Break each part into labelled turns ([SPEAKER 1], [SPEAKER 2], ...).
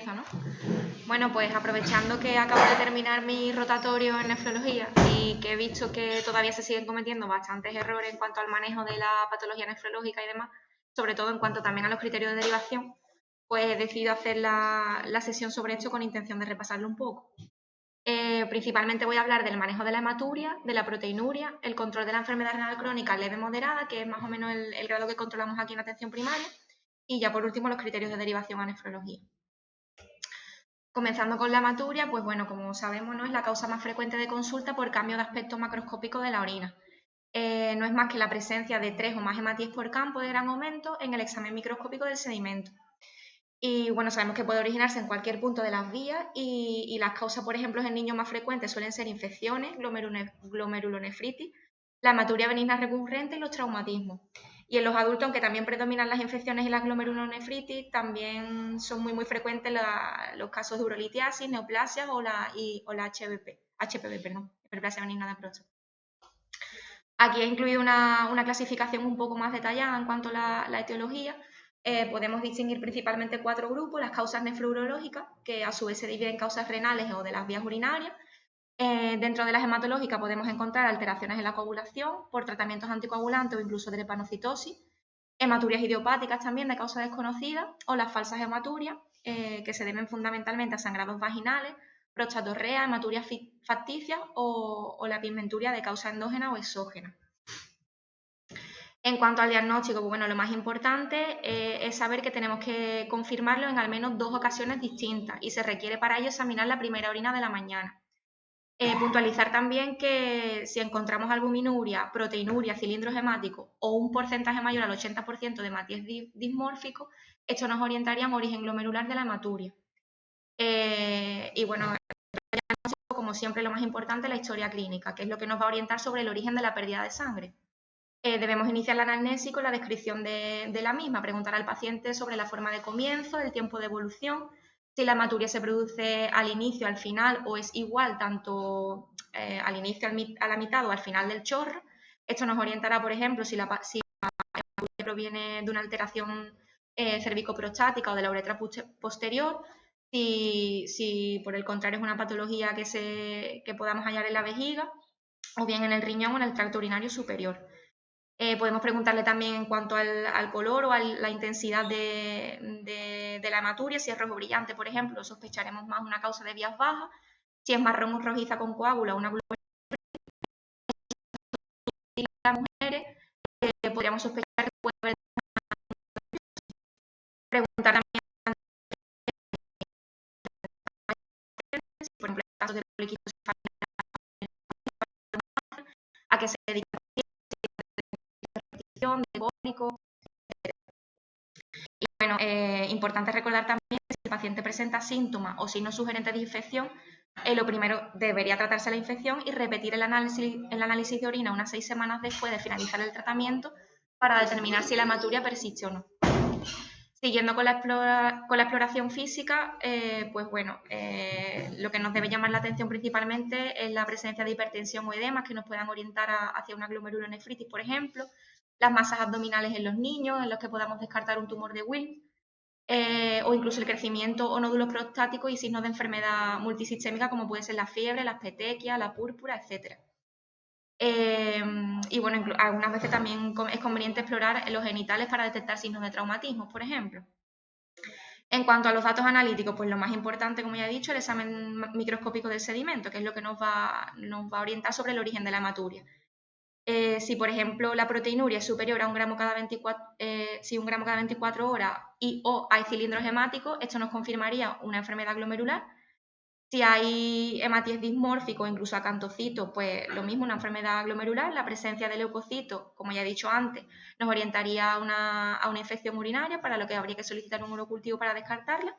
[SPEAKER 1] ¿no? Bueno, pues aprovechando que acabo de terminar mi rotatorio en nefrología y que he visto que todavía se siguen cometiendo bastantes errores en cuanto al manejo de la patología nefrológica y demás, sobre todo en cuanto también a los criterios de derivación, pues he decidido hacer la sesión sobre esto con intención de repasarlo un poco. Principalmente voy a hablar del manejo de la hematuria, de la proteinuria, el control de la enfermedad renal crónica leve moderada, que es más o menos el grado que controlamos aquí en atención primaria, y ya por último los criterios de derivación a nefrología. Comenzando con la hematuria, pues bueno, como sabemos, ¿no?, es la causa más frecuente de consulta por cambio de aspecto macroscópico de la orina. No es más que la presencia de 3 o más hematíes por campo de gran aumento en el examen microscópico del sedimento. Y bueno, sabemos que puede originarse en cualquier punto de las vías y las causas, por ejemplo, en niños más frecuentes suelen ser infecciones, glomerulonefritis, la hematuria benigna recurrente y los traumatismos. Y en los adultos, aunque también predominan las infecciones y las glomerulonefritis, también son muy frecuentes los casos de urolitiasis, neoplasias o la HPV, hiperplasia benigna de próstata. Aquí he incluido una clasificación un poco más detallada en cuanto a la etiología. Podemos distinguir principalmente 4 grupos: las causas nefrourológicas, que a su vez se dividen en causas renales o de las vías urinarias. Dentro de las hematológicas podemos encontrar alteraciones en la coagulación por tratamientos anticoagulantes o incluso drepanocitosis, hematurias idiopáticas también de causa desconocida, o las falsas hematurias, que se deben fundamentalmente a sangrados vaginales, prostatorrea, hematuриas facticias o la pigmenturia de causa endógena o exógena. En cuanto al diagnóstico, pues bueno, lo más importante es saber que tenemos que confirmarlo en al menos 2 ocasiones distintas y se requiere para ello examinar la primera orina de la mañana. Puntualizar también que si encontramos albuminuria, proteinuria, cilindros hemáticos o un porcentaje mayor al 80% de hematíes dismórficos, esto nos orientaría a un origen glomerular de la hematuria. Y bueno, como siempre, lo más importante, la historia clínica, que es lo que nos va a orientar sobre el origen de la pérdida de sangre. Debemos iniciar la anamnesis con la descripción de la misma, preguntar al paciente sobre la forma de comienzo, el tiempo de evolución, si la hematuria se produce al inicio, al final o es igual tanto al inicio, a la mitad o al final del chorro. Esto nos orientará, por ejemplo, si la hematuria proviene de una alteración cervicoprostática o de la uretra posterior, si por el contrario es una patología que podamos hallar en la vejiga o bien en el riñón o en el tracto urinario superior. Podemos preguntarle también en cuanto al color o a la intensidad de la hematuria. Si es rojo brillante, por ejemplo, sospecharemos más una causa de vías bajas. Si es marrón o rojiza con coágula, una glomerular en las mujeres, podríamos sospechar que puede haber. Preguntar también, por ejemplo, en casos de poliquitosis a qué se dedica de cónico. Y bueno, importante recordar también que si el paciente presenta síntomas o signos sugerentes de infección, lo primero debería tratarse la infección y repetir el análisis de orina unas 6 semanas después de finalizar el tratamiento para determinar si la hematuria persiste o no. Siguiendo con la exploración física, pues bueno, lo que nos debe llamar la atención principalmente es la presencia de hipertensión o edemas que nos puedan orientar hacia una glomerulonefritis, por ejemplo, las masas abdominales en los niños, en los que podamos descartar un tumor de Wilms, o incluso el crecimiento o nódulos prostáticos y signos de enfermedad multisistémica como puede ser la fiebre, las petequias, la púrpura, etc. Y bueno, algunas veces también es conveniente explorar los genitales para detectar signos de traumatismos, por ejemplo. En cuanto a los datos analíticos, pues lo más importante, como ya he dicho, el examen microscópico del sedimento, que es lo que nos va a orientar sobre el origen de la hematuria. Si, por ejemplo, la proteinuria es superior a 1 gramo cada 24 horas o hay cilindros hemáticos, esto nos confirmaría una enfermedad glomerular. Si hay hematíes dismórficos, incluso acantocitos, pues lo mismo, una enfermedad glomerular. La presencia de leucocitos, como ya he dicho antes, nos orientaría a una infección urinaria, para lo que habría que solicitar un urocultivo para descartarla.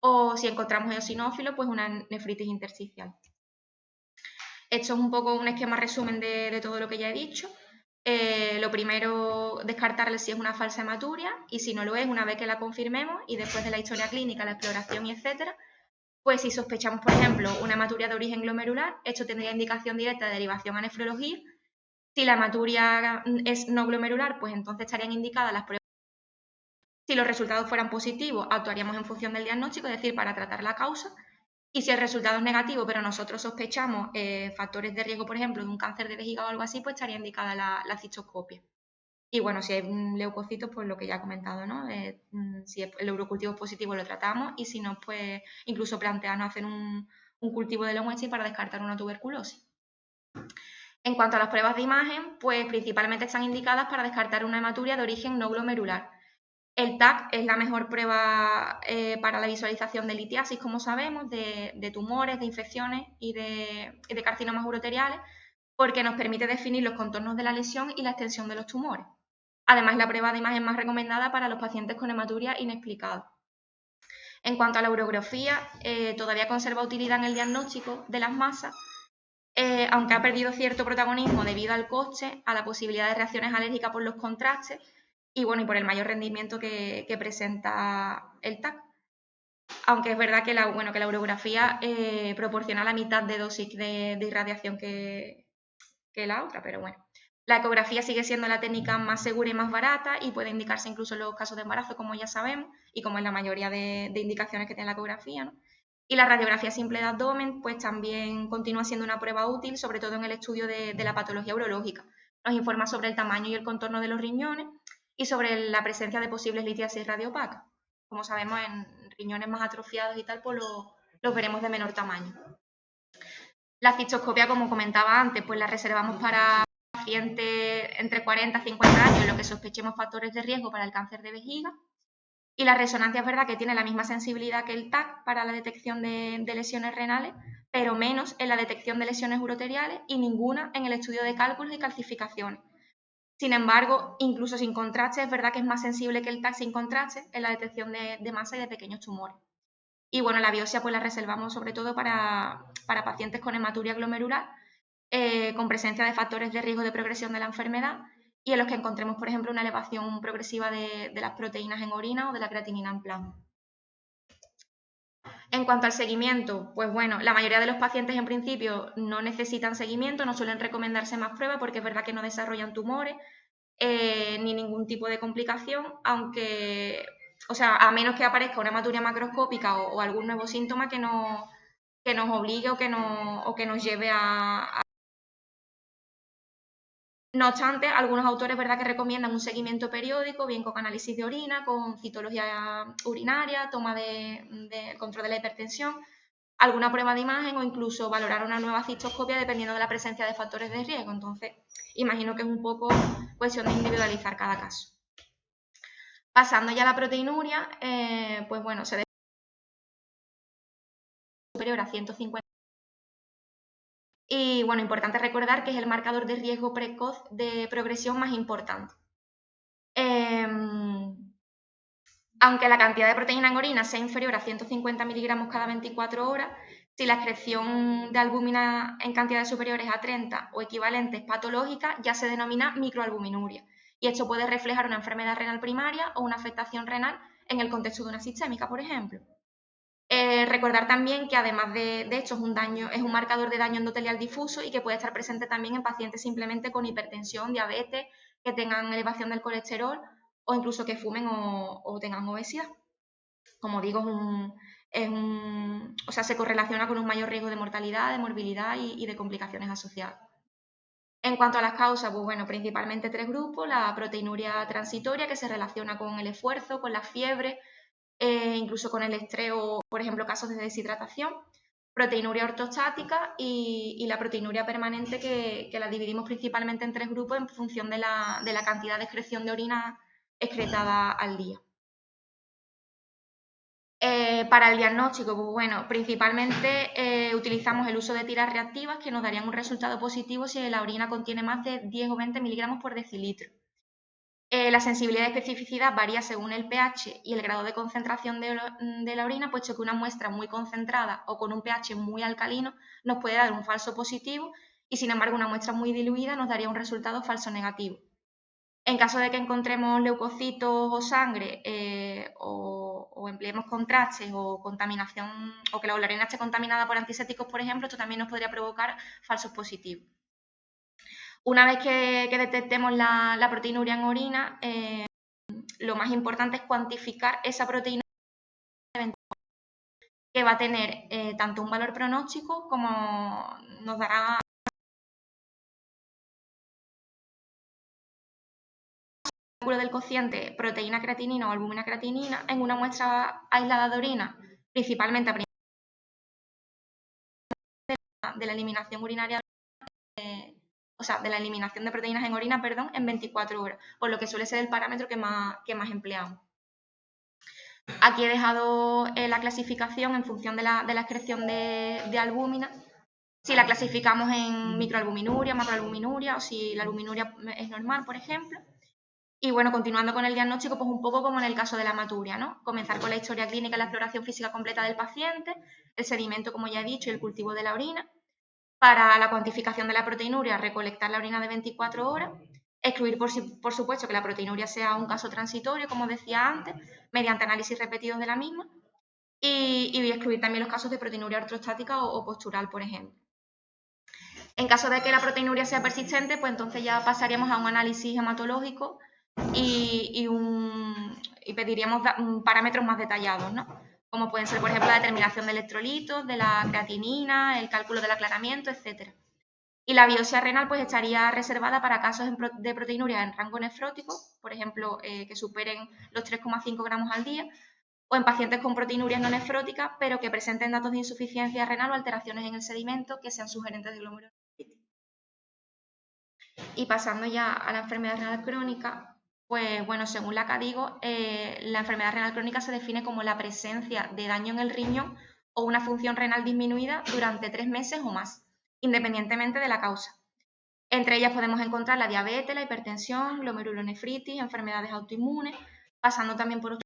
[SPEAKER 1] O si encontramos eosinófilo, pues una nefritis intersticial. Esto es un poco un esquema resumen de todo lo que ya he dicho. Lo primero, descartarle si es una falsa hematuria, y si no lo es, una vez que la confirmemos y después de la historia clínica, la exploración y etcétera, pues si sospechamos, por ejemplo, una hematuria de origen glomerular, esto tendría indicación directa de derivación a nefrología. Si la hematuria es no glomerular, pues entonces estarían indicadas las pruebas Si los resultados fueran positivos, actuaríamos en función del diagnóstico, es decir, para tratar la causa. Y si el resultado es negativo, pero nosotros sospechamos factores de riesgo, por ejemplo, de un cáncer de vejiga o algo así, pues estaría indicada la cistoscopia. Y bueno, si hay leucocitos, pues lo que ya he comentado, ¿no? Si el urocultivo es positivo, lo tratamos, y si no, pues incluso plantearnos hacer un cultivo de Lowenstein para descartar una tuberculosis. En cuanto a las pruebas de imagen, pues principalmente están indicadas para descartar una hematuria de origen no glomerular. El TAC es la mejor prueba para la visualización de litiasis, como sabemos, de tumores, de infecciones y de carcinomas uroteriales, porque nos permite definir los contornos de la lesión y la extensión de los tumores. Además, la prueba de imagen más recomendada para los pacientes con hematuria inexplicada. En cuanto a la urografía, todavía conserva utilidad en el diagnóstico de las masas, aunque ha perdido cierto protagonismo debido al coste, a la posibilidad de reacciones alérgicas por los contrastes y, bueno, y por el mayor rendimiento que presenta el TAC. Aunque es verdad que la urografía proporciona la mitad de dosis de irradiación que la otra, pero bueno. La ecografía sigue siendo la técnica más segura y más barata y puede indicarse incluso en los casos de embarazo, como ya sabemos, y como en la mayoría de indicaciones que tiene la ecografía, ¿no? Y la radiografía simple de abdomen, pues también continúa siendo una prueba útil, sobre todo en el estudio de la patología urológica. Nos informa sobre el tamaño y el contorno de los riñones y sobre la presencia de posibles litiasis radiopacas. Como sabemos, en riñones más atrofiados y tal, pues los veremos de menor tamaño. La cistoscopia, como comentaba antes, pues la reservamos para pacientes entre 40 y 50 años en los que sospechemos factores de riesgo para el cáncer de vejiga. Y la resonancia es verdad que tiene la misma sensibilidad que el TAC para la detección de lesiones renales, pero menos en la detección de lesiones uroteriales y ninguna en el estudio de cálculos y calcificaciones. Sin embargo, incluso sin contraste, es verdad que es más sensible que el TAC sin contraste en la detección de masa y de pequeños tumores. Y bueno, la biopsia pues la reservamos sobre todo para pacientes con hematuria glomerular, con presencia de factores de riesgo de progresión de la enfermedad y en los que encontremos, por ejemplo, una elevación progresiva de las proteínas en orina o de la creatinina en plasma. En cuanto al seguimiento, pues bueno, la mayoría de los pacientes en principio no necesitan seguimiento, no suelen recomendarse más pruebas porque es verdad que no desarrollan tumores ni ningún tipo de complicación, aunque, o sea, a menos que aparezca una hematuria macroscópica o algún nuevo síntoma que nos obligue o que nos lleve a... No obstante, algunos autores verdad que recomiendan un seguimiento periódico, bien con análisis de orina, con citología urinaria, toma de control de la hipertensión, alguna prueba de imagen o incluso valorar una nueva cistoscopia dependiendo de la presencia de factores de riesgo. Entonces, imagino que es un poco cuestión de individualizar cada caso. Pasando ya a la proteinuria, pues bueno, se debe superior a 150. Y bueno, importante recordar que es el marcador de riesgo precoz de progresión más importante. Aunque la cantidad de proteína en orina sea inferior a 150 miligramos cada 24 horas, si la excreción de albúmina en cantidades superiores a 30 o equivalentes patológicas ya se denomina microalbuminuria. Y esto puede reflejar una enfermedad renal primaria o una afectación renal en el contexto de una sistémica, por ejemplo. Recordar también que además de hecho es un marcador de daño endotelial difuso y que puede estar presente también en pacientes simplemente con hipertensión, diabetes, que tengan elevación del colesterol o incluso que fumen o tengan obesidad. Como digo, o sea, se correlaciona con un mayor riesgo de mortalidad, de morbilidad y de complicaciones asociadas. En cuanto a las causas, pues bueno, principalmente tres grupos: la proteinuria transitoria, que se relaciona con el esfuerzo, con la fiebre, incluso con el estrés o, por ejemplo, casos de deshidratación; proteinuria ortostática y la proteinuria permanente, que la dividimos principalmente en tres grupos en función de la cantidad de excreción de orina excretada al día. Para el diagnóstico, pues bueno, principalmente utilizamos el uso de tiras reactivas que nos darían un resultado positivo si la orina contiene más de 10 o 20 miligramos por decilitro. La sensibilidad y especificidad varía según el pH y el grado de concentración de la orina, puesto que una muestra muy concentrada o con un pH muy alcalino nos puede dar un falso positivo y, sin embargo, una muestra muy diluida nos daría un resultado falso negativo. En caso de que encontremos leucocitos o sangre o empleemos contrastes o contaminación, o que la orina esté contaminada por antisépticos, por ejemplo, esto también nos podría provocar falsos positivos. Una vez que detectemos la proteinuria en orina, lo más importante es cuantificar esa proteína que va a tener tanto un valor pronóstico como nos dará cálculo del cociente proteína-creatinina o albúmina-creatinina en una muestra aislada de orina, principalmente a de la eliminación urinaria, de la eliminación de proteínas en orina, perdón, en 24 horas, por lo que suele ser el parámetro que más empleamos. Aquí he dejado la clasificación en función de la excreción de albúmina, si la clasificamos en microalbuminuria, macroalbuminuria o si la albuminuria es normal, por ejemplo. Y bueno, continuando con el diagnóstico, pues un poco como en el caso de la hematuria, ¿no? Comenzar con la historia clínica y la exploración física completa del paciente, el sedimento, como ya he dicho, y el cultivo de la orina. Para la cuantificación de la proteinuria, recolectar la orina de 24 horas, excluir por supuesto que la proteinuria sea un caso transitorio, como decía antes, mediante análisis repetidos de la misma, y excluir también los casos de proteinuria ortostática o postural, por ejemplo. En caso de que la proteinuria sea persistente, pues entonces ya pasaríamos a un análisis hematológico y pediríamos parámetros más detallados, ¿no? Como pueden ser, por ejemplo, la determinación de electrolitos, de la creatinina, el cálculo del aclaramiento, etc. Y la biopsia renal pues estaría reservada para casos de proteinuria en rango nefrótico, por ejemplo, que superen los 3,5 gramos al día, o en pacientes con proteinurias no nefróticas, pero que presenten datos de insuficiencia renal o alteraciones en el sedimento que sean sugerentes de glomerulonefritis. Y pasando ya a la enfermedad renal crónica, pues bueno, según la CADIGO, la enfermedad renal crónica se define como la presencia de daño en el riñón o una función renal disminuida durante 3 meses o más, independientemente de la causa. Entre ellas podemos encontrar la diabetes, la hipertensión, glomerulonefritis, enfermedades autoinmunes, pasando también por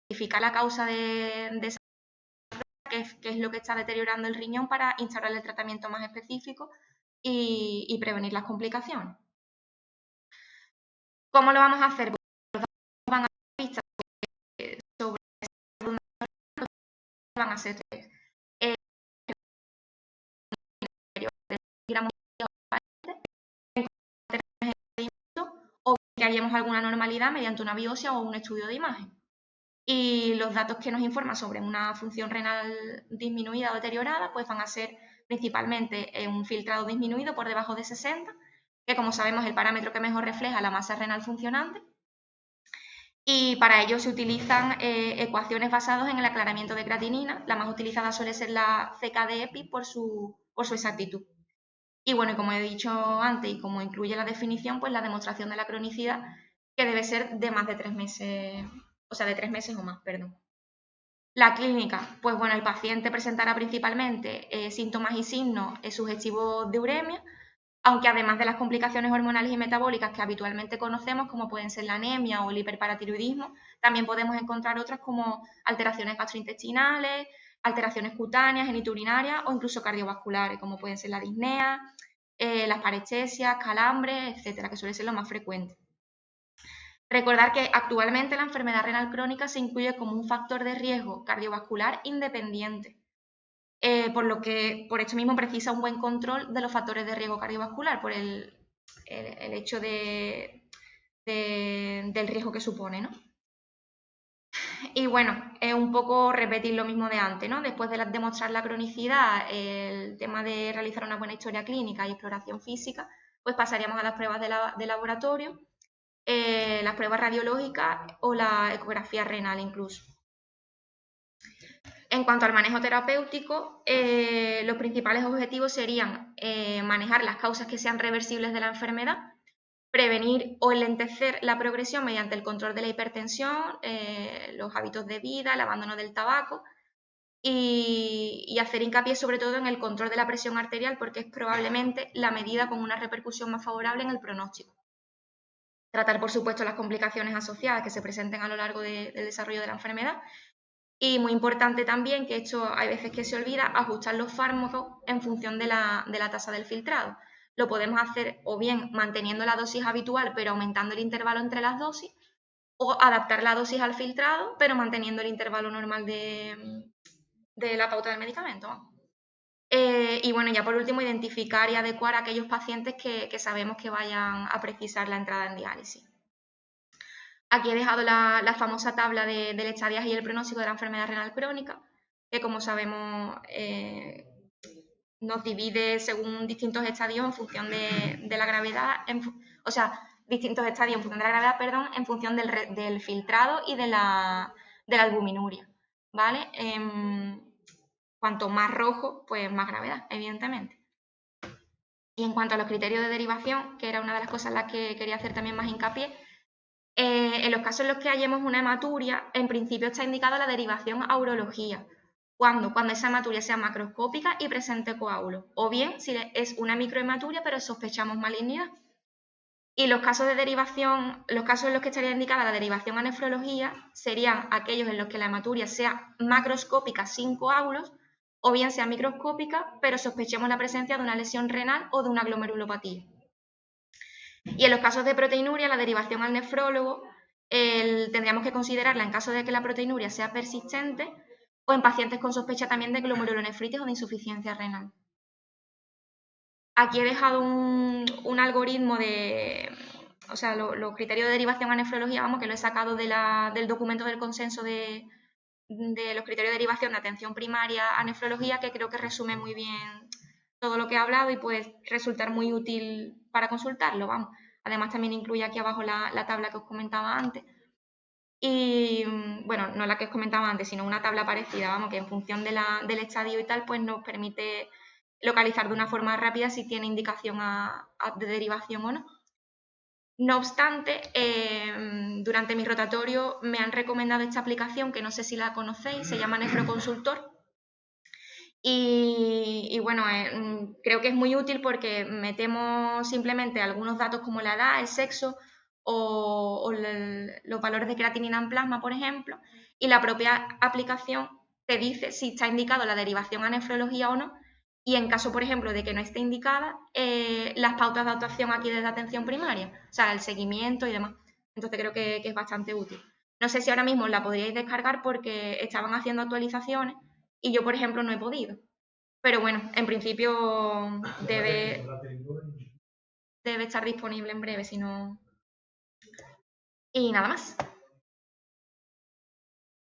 [SPEAKER 1] identificar la causa de esa, que es lo que está deteriorando el riñón para instaurar el tratamiento más específico y prevenir las complicaciones. ¿Cómo lo vamos a hacer? Pues van a pistas sobre van a ser o que hallemos alguna normalidad mediante una biopsia o un estudio de imagen. Y los datos que nos informan sobre una función renal disminuida o deteriorada pues van a ser principalmente un filtrado disminuido por debajo de 60, que como sabemos es el parámetro que mejor refleja la masa renal funcionante, y para ello se utilizan ecuaciones basadas en el aclaramiento de creatinina. La más utilizada suele ser la CKD-EPI por su exactitud. Y bueno, como he dicho antes y como incluye la definición, pues la demostración de la cronicidad, que debe ser de más de 3 meses, o sea, de 3 meses o más, perdón. La clínica, pues bueno, el paciente presentará principalmente síntomas y signos sugestivos de uremia, aunque además de las complicaciones hormonales y metabólicas que habitualmente conocemos, como pueden ser la anemia o el hiperparatiroidismo, también podemos encontrar otras como alteraciones gastrointestinales, alteraciones cutáneas, genitourinarias o incluso cardiovasculares, como pueden ser la disnea, las parestesias, calambres, etcétera, que suele ser lo más frecuente. Recordar que actualmente la enfermedad renal crónica se incluye como un factor de riesgo cardiovascular independiente, por esto mismo precisa un buen control de los factores de riesgo cardiovascular, por el hecho del riesgo que supone, ¿no? Y bueno, es un poco repetir lo mismo de antes, ¿no? Después de demostrar la cronicidad, el tema de realizar una buena historia clínica y exploración física, pues pasaríamos a las pruebas de laboratorio, las pruebas radiológicas o la ecografía renal incluso. En cuanto al manejo terapéutico, los principales objetivos serían manejar las causas que sean reversibles de la enfermedad, prevenir o enlentecer la progresión mediante el control de la hipertensión, los hábitos de vida, el abandono del tabaco y hacer hincapié sobre todo en el control de la presión arterial porque es probablemente la medida con una repercusión más favorable en el pronóstico. Tratar, por supuesto, las complicaciones asociadas que se presenten a lo largo del desarrollo de la enfermedad. Y muy importante también, que esto hay veces que se olvida, ajustar los fármacos en función de la tasa del filtrado. Lo podemos hacer o bien manteniendo la dosis habitual pero aumentando el intervalo entre las dosis, o adaptar la dosis al filtrado pero manteniendo el intervalo normal de la pauta del medicamento. Y bueno, ya por último, identificar y adecuar a aquellos pacientes que sabemos que vayan a precisar la entrada en diálisis. Aquí he dejado la famosa tabla del estadiaje y el pronóstico de la enfermedad renal crónica, que como sabemos nos divide según distintos estadios en función de la gravedad, o sea, distintos estadios en función de la gravedad, perdón, en función del filtrado y de la albuminuria, ¿vale? Cuanto más rojo, pues más gravedad, evidentemente. Y en cuanto a los criterios de derivación, que era una de las cosas en las que quería hacer también más hincapié, en los casos en los que hallemos una hematuria, en principio está indicada la derivación a urología. Cuando esa hematuria sea macroscópica y presente coágulo. O bien, si es una microhematuria, pero sospechamos malignidad. Y los casos de derivación, los casos en los que estaría indicada la derivación a nefrología serían aquellos en los que la hematuria sea macroscópica sin coágulos, o bien sea microscópica, pero sospechemos la presencia de una lesión renal o de una glomerulopatía. Y en los casos de proteinuria, la derivación al nefrólogo tendríamos que considerarla en caso de que la proteinuria sea persistente o en pacientes con sospecha también de glomerulonefritis o de insuficiencia renal. Aquí he dejado un algoritmo de, o sea, los criterios de derivación a nefrología, vamos, que lo he sacado del documento del consenso de los criterios de derivación de atención primaria a nefrología, que creo que resume muy bien todo lo que he hablado y puede resultar muy útil para consultarlo, vamos. Además también incluye aquí abajo la tabla que os comentaba antes. Y bueno, no la que os comentaba antes, sino una tabla parecida, vamos, que en función del estadio y tal, pues nos permite localizar de una forma rápida si tiene indicación de derivación o no. No obstante, durante mi rotatorio me han recomendado esta aplicación, que no sé si la conocéis, se llama Nefroconsultor. Y bueno, creo que es muy útil porque metemos simplemente algunos datos como la edad, el sexo o los valores de creatinina en plasma, por ejemplo, y la propia aplicación te dice si está indicado la derivación a nefrología o no, y en caso, por ejemplo, de que no esté indicada, las pautas de actuación aquí desde atención primaria, o sea, el seguimiento y demás. Entonces creo que es bastante útil. No sé si ahora mismo la podríais descargar porque estaban haciendo actualizaciones y yo, por ejemplo, no he podido. Pero bueno, en principio debe estar disponible en breve, si no... Y nada más.